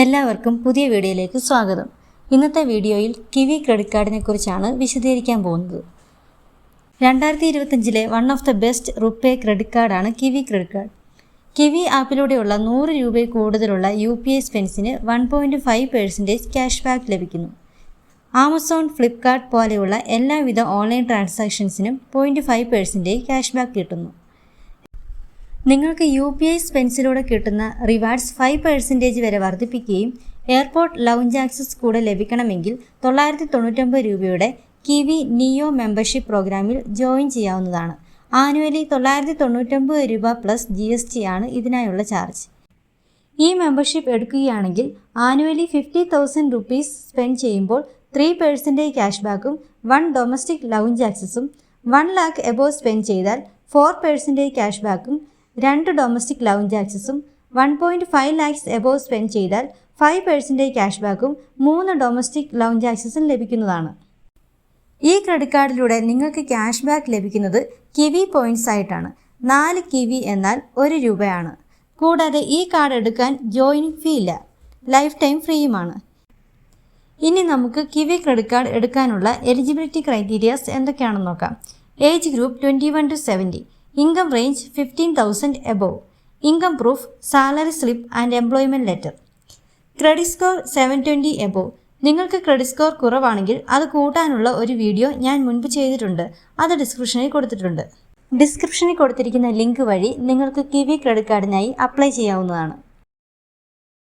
എല്ലാവർക്കും പുതിയ വീഡിയോയിലേക്ക് സ്വാഗതം. ഇന്നത്തെ വീഡിയോയിൽ കിവി ക്രെഡിറ്റ് കാർഡിനെ കുറിച്ചാണ് വിശദീകരിക്കാൻ പോകുന്നത്. 2025 one of the best RuPay credit കാർഡാണ് കിവി ക്രെഡിറ്റ് കാർഡ്. കിവി ആപ്പിലൂടെയുള്ള 100 രൂപയിൽ കൂടുതലുള്ള UPI സ്പെൻസിന് 1.5% ക്യാഷ് ബാക്ക് ലഭിക്കുന്നു. ആമസോൺ, ഫ്ലിപ്കാർട്ട് പോലെയുള്ള എല്ലാവിധ ഓൺലൈൻ ട്രാൻസാക്ഷൻസിനും 0.5% ക്യാഷ് ബാക്ക് കിട്ടുന്നു. നിങ്ങൾക്ക് UPI സ്പെൻസിലൂടെ കിട്ടുന്ന റിവാർഡ്സ് 5% വരെ വർദ്ധിപ്പിക്കുകയും എയർപോർട്ട് ലൗഞ്ച് ആക്സസ് കൂടെ ലഭിക്കണമെങ്കിൽ 999 രൂപയുടെ കിവി നിയോ മെമ്പർഷിപ്പ് പ്രോഗ്രാമിൽ ജോയിൻ ചെയ്യാവുന്നതാണ്. ആനുവലി 999 രൂപ പ്ലസ് GST ആണ് ഇതിനായുള്ള ചാർജ്. ഈ മെമ്പർഷിപ്പ് എടുക്കുകയാണെങ്കിൽ ആനുവലി 50,000 റുപ്പീസ് സ്പെൻഡ് ചെയ്യുമ്പോൾ 3% ക്യാഷ് ബാക്കും 1 ഡൊമസ്റ്റിക് ലൗഞ്ച് ആക്സസും 1 lakh എബോവ് സ്പെൻഡ് ചെയ്താൽ 4% ക്യാഷ് ബാക്കും 2 ഡൊമസ്റ്റിക് ലൗഞ്ച് ആക്സസും 1.5 lakhs എബോവ് സ്പെൻഡ് ചെയ്താൽ 5% ക്യാഷ് ബാക്കും 3 ഡൊമസ്റ്റിക് ലൗഞ്ച് ആക്സസും ലഭിക്കുന്നതാണ്. ഈ ക്രെഡിറ്റ് കാർഡിലൂടെ നിങ്ങൾക്ക് ക്യാഷ് ബാക്ക് ലഭിക്കുന്നത് കിവി പോയിൻറ്റ്സ് ആയിട്ടാണ്. 4 കിവി എന്നാൽ 1 രൂപയാണ്. കൂടാതെ ഈ കാർഡ് എടുക്കാൻ ജോയിനിങ് ഫീ ഇല്ല, ലൈഫ് ടൈം ഫ്രീയുമാണ്. ഇനി നമുക്ക് കിവി ക്രെഡിറ്റ് കാർഡ് എടുക്കാനുള്ള എലിജിബിലിറ്റി ക്രൈറ്റീരിയാസ് എന്തൊക്കെയാണെന്ന് നോക്കാം. Age group 21 to 70, income range 15,000 above, income proof, salary slip and employment letter, credit score 720 above. നിങ്ങൾക്ക് ക്രെഡിറ്റ് സ്കോർ കുറവാണെങ്കിൽ അത് കൂട്ടാനുള്ള ഒരു വീഡിയോ ഞാൻ മുൻപ് ചെയ്തിട്ടുണ്ട്, അത് ഡിസ്ക്രിപ്ഷനിൽ കൊടുത്തിട്ടുണ്ട്. ഡിസ്ക്രിപ്ഷനിൽ കൊടുത്തിരിക്കുന്ന ലിങ്ക് വഴി നിങ്ങൾക്ക് കിവി ക്രെഡിറ്റ് കാർഡിനായി അപ്ലൈ ചെയ്യാവുന്നതാണ്.